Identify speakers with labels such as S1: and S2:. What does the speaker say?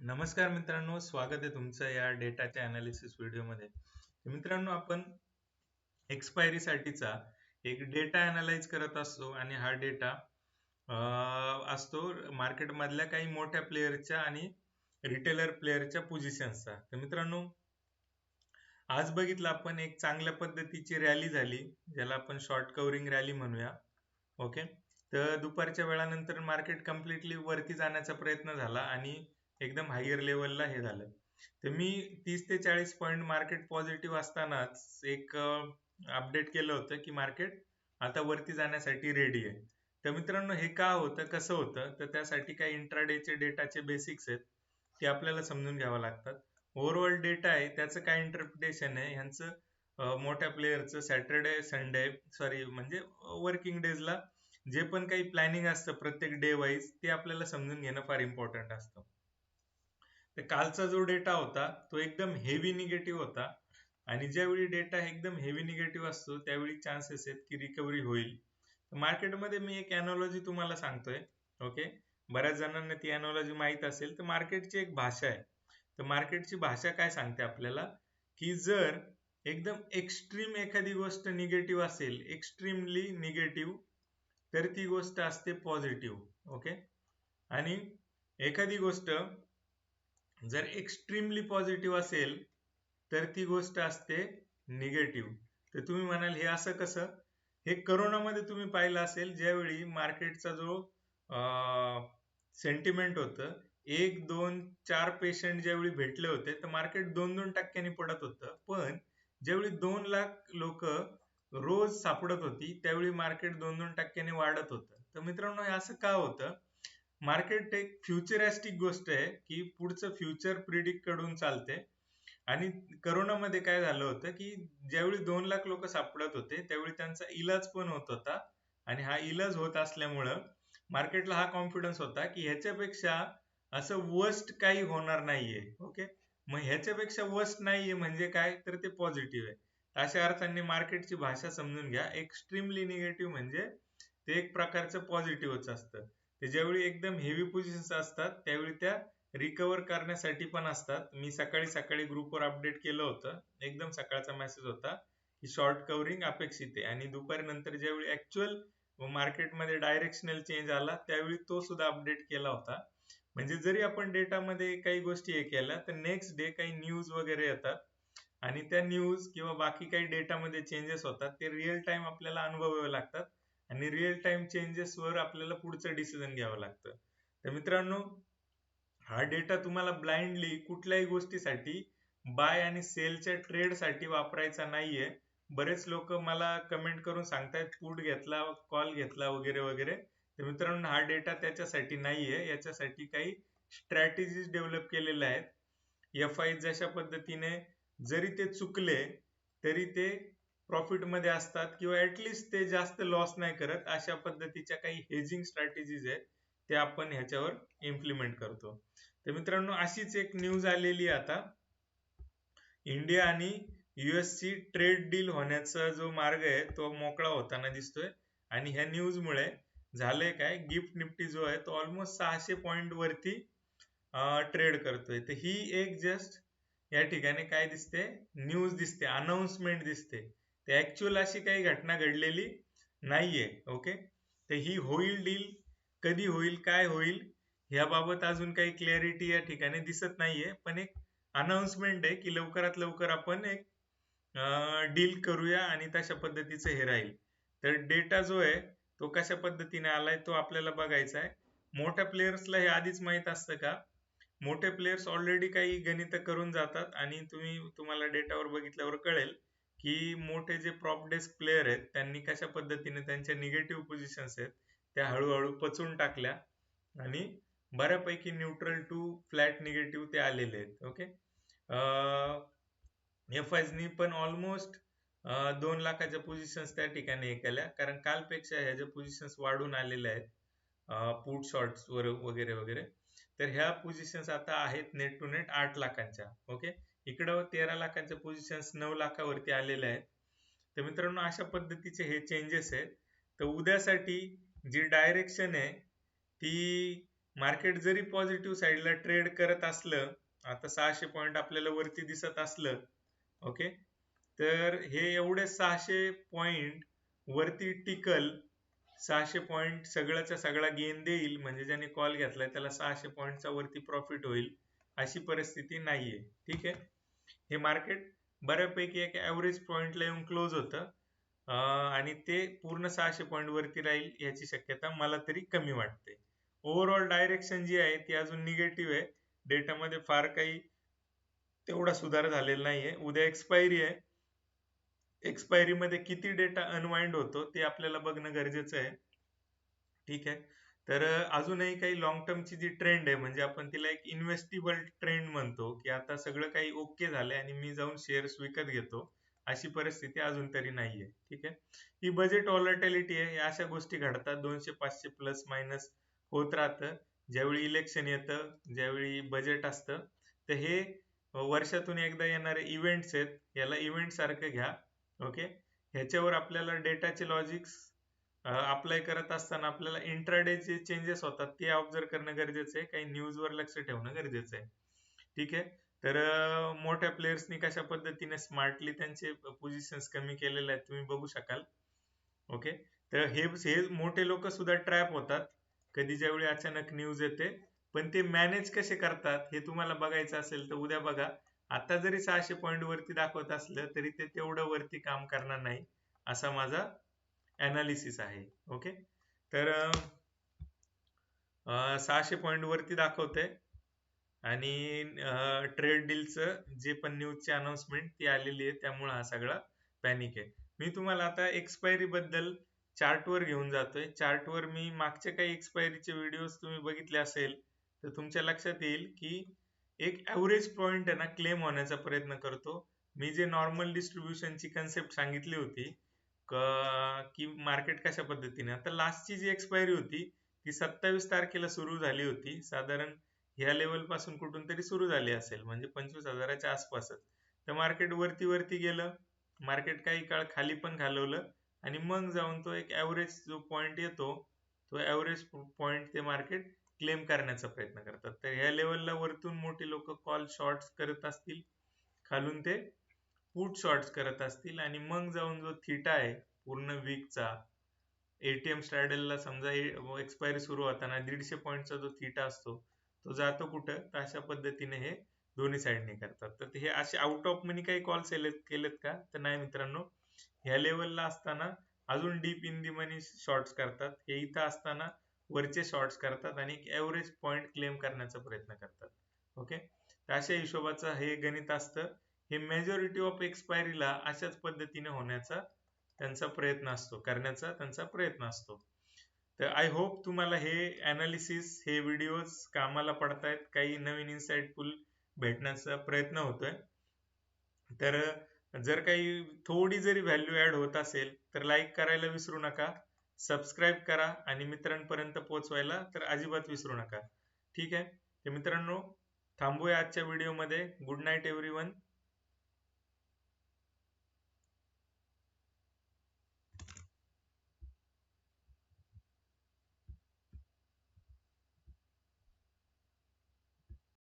S1: नमस्कार मित्रांनो, स्वागत आहे तुमचं या डेटाच्या अनालिसिस व्हिडिओमध्ये. मित्रांनो, आपण एक्सपायरी साठीचा एक डेटा अनालाइज करत असतो आणि हा डेटा असतो मार्केटमधल्या काही मोठ्या प्लेयरच्या आणि रिटेलर प्लेयरच्या पोझिशन्सचा. तर मित्रांनो, आज बघितलं आपण एक चांगल्या पद्धतीची रॅली झाली, ज्याला आपण शॉर्ट कव्हरिंग रॅली म्हणूया. ओके, तर दुपारच्या वेळानंतर मार्केट कम्प्लिटली वरती जाण्याचा प्रयत्न झाला आणि एकदम हायर लेवलला हे झालं. तर मी 30 ते 40 पॉईंट मार्केट पॉझिटिव्ह असतानाच एक अपडेट केलं होतं की मार्केट आता वरती जाण्यासाठी रेडी आहे. तर मित्रांनो, हे का होतं, कसं होतं, तर त्यासाठी काही इंट्राडेचे डेटाचे बेसिक्स आहेत, ते आपल्याला समजून घ्यावं लागतात. ओव्हरऑल डेटा आहे त्याचं काय इंटरप्रिटेशन आहे, ह्यांचं मोठ्या प्लेयरचं सॅटरडे संडे म्हणजे वर्किंग डेजला जे पण काही प्लॅनिंग असतं प्रत्येक डे वाईज, ते आपल्याला समजून घेणं फार इम्पॉर्टंट असतं. तर कालचा जो डेटा होता तो एकदम हेवी निगेटिव्ह होता आणि ज्यावेळी डेटा एकदम हेवी निगेटिव्ह असतो त्यावेळी चान्सेस आहेत की रिकव्हरी होईल. मार्केटमध्ये मी एक अॅनॉलॉजी तुम्हाला सांगतोय. ओके, बऱ्याच जणांना ती अॅनॉलॉजी माहित असेल. तर मार्केटची एक भाषा आहे. तर मार्केटची भाषा काय सांगते आपल्याला, की जर एकदम एक्स्ट्रीम एखादी गोष्ट निगेटिव्ह असेल, एक्स्ट्रीमली निगेटिव्ह, तर ती गोष्ट असते पॉझिटिव्ह. ओके, आणि एखादी गोष्ट जर एक्स्ट्रीमली पॉझिटिव्ह असेल तर ती गोष्ट असते निगेटिव्ह. तर तुम्ही म्हणाल हे असं कसं? हे करोनामध्ये तुम्ही पाहिलं असेल, ज्यावेळी मार्केटचा जो सेंटिमेंट होतं, 1, 2, 4 पेशंट ज्यावेळी भेटले होते तर मार्केट 2-2% पडत होतं. पण ज्यावेळी 2 लाख लोक रोज सापडत होती त्यावेळी मार्केट 2-2% वाढत होतं. तर मित्रांनो, हे असं का होतं? मार्केट एक फ्युचरिस्टिक गोष्ट आहे की पुढचं फ्युचर प्रिडिक्ट कडून चालते. आणि करोनामध्ये काय झालं होतं की ज्यावेळी 2 लाख लोक सापडत होते त्यावेळी त्यांचा इलाज पण होत होता आणि हा इलाज होत असल्यामुळं मार्केटला हा कॉन्फिडन्स होता की ह्याच्यापेक्षा असं वर्स्ट काही होणार नाहीये. ओके, मग ह्याच्यापेक्षा वर्स्ट नाहीये म्हणजे काय, तर ते पॉझिटिव्ह आहे. अशा अर्थाने मार्केटची भाषा समजून घ्या. एक्स्ट्रीमली निगेटिव्ह म्हणजे ते एक प्रकारचं पॉझिटिव्हच असतं. ते ज्यावेळी एकदम हेवी पोझिशन्स असतात त्यावेळी त्या रिकव्हर करण्यासाठी पण असतात. मी सकाळी सकाळी ग्रुपवर अपडेट केलं होतं, एकदम सकाळचा मेसेज होता की शॉर्ट कव्हरिंग अपेक्षित आहे. आणि दुपारी नंतर ज्यावेळी ऍक्च्युअल मार्केटमध्ये डायरेक्शनल चेंज आला त्यावेळी तो सुद्धा अपडेट केला होता. म्हणजे जरी आपण डेटामध्ये काही गोष्टी हे केल्या तर नेक्स्ट डे काही न्यूज वगैरे येतात आणि त्या न्यूज किंवा बाकी काही डेटामध्ये चेंजेस होतात, ते रिअल टाइम आपल्याला अनुभवावे लागतात आणि रिअल टाइम चेंजेसवर आपल्याला पुढचं डिसिजन घ्यावं लागतं. तर मित्रांनो, हा डेटा तुम्हाला ब्लाइंडली कुठल्याही गोष्टीसाठी बाय आणि सेलच्या ट्रेडसाठी वापरायचा नाहीये. बरेच लोक मला कमेंट करून सांगतायत पुट घेतला, कॉल घेतला वगैरे वगैरे. तर मित्रांनो, हा डेटा त्याच्यासाठी नाहीये. याच्यासाठी काही स्ट्रॅटेजीज डेव्हलप केलेल्या आहेत. एफ-आय जशा पद्धतीने जरी ते चुकले तरी ते प्रॉफिट मध्ये असतात किंवा ऍटलिस्ट ते जास्त लॉस नाही करत, अशा पद्धतीच्या काही हेजिंग स्ट्रॅटेजीज आहेत, ते आपण ह्याच्यावर इम्प्लिमेंट करतो. तर मित्रांनो, अशीच एक न्यूज आलेली आता, इंडिया आणि ची ट्रेड डील होण्याचा जो मार्ग आहे तो मोकळा होताना दिसतोय. आणि ह्या न्यूज मुळे झालंय काय, गिफ्ट निफ्टी जो आहे तो ऑलमोस्ट 600 पॉईंट वरती ट्रेड करतोय. तर ही एक जस्ट या ठिकाणी काय दिसते, न्यूज दिसते, अनाउन्समेंट दिसते. ते ऍक्च्युअल अशी काही घटना घडलेली नाहीये. ओके, तर ही होईल डील, कधी होईल, काय होईल, याबाबत अजून काही क्लॅरिटी या ठिकाणी दिसत नाहीये. पण एक अनाउन्समेंट आहे की लवकरात लवकर आपण एक डील करूया आणि तशा पद्धतीचं हे राहील. तर डेटा जो आहे तो कशा पद्धतीने आलाय तो आपल्याला बघायचा आहे. मोठ्या प्लेयर्सला हे आधीच माहित असतं का? मोठे प्लेयर्स ऑलरेडी काही गणित करून जातात आणि तुम्हाला डेटावर बघितल्यावर कळेल की मोठे जे प्रॉप डेस्क प्लेयर आहेत त्यांनी कशा पद्धतीने त्यांच्या निगेटिव्ह पोझिशन्स आहेत त्या हळूहळू पचवून टाकल्या आणि बऱ्यापैकी न्यूट्रल टू फ्लॅट निगेटिव्ह ते आलेले आहेत. ओके, एफ-आयजनी पण ऑलमोस्ट 2 लाखाच्या पोझिशन्स त्या ठिकाणी हे केल्या, कारण कालपेक्षा ह्या ज्या पोझिशन्स वाढून आलेल्या आहेत पुट शॉर्ट्स वर वगैरे वगैरे, तर ह्या पोझिशन्स आता आहेत नेट टू नेट 8 लाखांच्या. ओके, इकडं 13 लाखांच्या पोझिशन्स 9 लाखावरती आलेल्या आहेत. तर मित्रांनो, अशा पद्धतीचे हे चेंजेस आहेत. तर उद्यासाठी जी डायरेक्शन आहे ती मार्केट जरी पॉझिटिव्ह साईडला ट्रेड करत असलं, आता 600 पॉईंट आपल्याला वरती दिसत असलं, ओके, तर हे एवढे 600 पॉईंट वरती टिकल, 600 पॉईंट सगळ्याचा सगळा गेन देईल, म्हणजे ज्याने कॉल घेतलाय त्याला 600 पॉईंटचा वरती प्रॉफिट होईल, अशी परिस्थिती नाहीये. ठीक आहे, हे मार्केट बऱ्यापैकी एक ऍव्हरेज पॉइंटला येऊन क्लोज होतं आणि ते पूर्ण 600 पॉईंट वरती राहील याची शक्यता मला तरी कमी वाटते. ओव्हरऑल डायरेक्शन जी आहे ती अजून निगेटिव्ह आहे. डेटामध्ये फार काही तेवढा सुधार झालेला नाहीये. उद्या एक्सपायरी आहे, एक्सपायरी मध्ये किती डेटा अनवाइंड होतो ते आपल्याला बघणं गरजेचं आहे. ठीक आहे, तर अजूनही काही लॉंग टर्मची जी ट्रेंड आहे, म्हणजे आपण तिला एक इन्व्हेस्टिबल ट्रेंड म्हणतो, की आता सगळं काही ओके झालंय आणि मी जाऊन शेअर्स विकत घेतो, अशी परिस्थिती अजून तरी नाहीये. ठीक आहे, ही बजेट व्हॉलॅटिलिटी आहे, अशा गोष्टी घडतात, 200-500 प्लस मायनस होत राहतं ज्यावेळी इलेक्शन येतं, ज्यावेळी बजेट असतं. तर हे वर्षातून एकदा येणारे इव्हेंट्स आहेत, याला इव्हेंट सारखं घ्या. ओके, ह्याच्यावर आपल्याला डेटाचे लॉजिक्स अप्लाय करत असताना आपल्याला इंट्राडे जे चेंजेस होतात ते ऑब्झर्व करणं गरजेचं आहे, काही न्यूजवर लक्ष ठेवणं गरजेचं आहे. ठीक आहे, तर मोठ्या प्लेयर्सनी कशा पद्धतीने स्मार्टली त्यांचे पोझिशन्स कमी केलेले आहेत तुम्ही बघू शकाल. ओके, तर हे मोठे लोक सुद्धा ट्रॅप होतात कधी ज्यावेळी अचानक न्यूज येते, पण ते मॅनेज कसे करतात हे तुम्हाला बघायचं असेल तर उद्या बघा. आता जरी 600 पॉईंट वरती दाखवत असलं तरी ते तेवढं वरती काम करणार नाही, असा माझा अनालिसिस आहे. ओके, तर 600 पॉईंट वरती दाखवते आणि ट्रेड डीलचं जे पण न्यूजची अनाउन्समेंट ती आलेली आहे, त्यामुळे हा सगळा पॅनिक आहे. मी तुम्हाला आता एक्सपायरी बद्दल चार्टवर घेऊन जातोय. चार्टवर मी मागचे काही एक्सपायरीचे व्हिडिओज तुम्ही बघितले असेल तर तुमच्या लक्षात येईल की एक ऍव्हरेज पॉइंट आहे ना क्लेम होण्याचा प्रयत्न करतो. मी जे नॉर्मल डिस्ट्रीब्युशनची कन्सेप्ट सांगितली होती की मार्केट कशा पद्धतीने, आता लास्टची जी एक्सपायरी होती ती 27 तारखेला सुरू झाली होती, साधारण ह्या लेवल पासून कुठून तरी सुरू झाली असेल, म्हणजे 25,000च्या आसपासच. तर मार्केट वरती वरती गेलं, मार्केट काही काळ खाली पण घालवलं आणि मग जाऊन तो एक ऍव्हरेज जो पॉइंट येतो, तो ऍव्हरेज पॉइंट ते मार्केट क्लेम करण्याचा प्रयत्न करतात. तर ह्या लेवलला वरतून मोठी लोक कॉल शॉर्ट्स करत असतील, खालून ते पुट शॉर्ट्स करत असतील आणि मग जाऊन जो थिटा आहे पूर्ण वीकचा, एटीएम स्ट्रॅडलला समजा एक्सपायरी सुरू होताना 150 पॉईंटचा जो थिटा असतो तो जातो कुठं, तर अशा पद्धतीने हे दोन्ही साईडने करतात. तर हे असे आउट ऑफ मनी काही कॉल केलेत का, तर नाही मित्रांनो. ह्या लेवलला असताना अजून deep in the money shorts करतात, हे इथं असताना वरचे शॉर्ट्स करतात आणि एक ऍव्हरेज पॉइंट क्लेम करण्याचा प्रयत्न करतात. ओके, तर अशा हिशोबाचं हे गणित असतं. हे मेजॉरिटी ऑफ एक्सपायरीला अशाच पद्धतीने होण्याचा त्यांचा प्रयत्न असतो, करण्याचा त्यांचा प्रयत्न असतो. तर आय होप तुम्हाला हे अनालिसिस, हे व्हिडिओज कामाला पडतायत, काही नवीन इन्साइटफुल भेटण्याचा प्रयत्न होतोय. तर जर काही थोडी जरी व्हॅल्यू ऍड होत असेल तर लाईक करायला विसरू नका, सबस्क्राईब करा आणि मित्रांपर्यंत पोहोचवायला तर अजिबात विसरू नका. ठीक आहे, तर मित्रांनो थांबूया आजच्या व्हिडिओमध्ये. Good night everyone.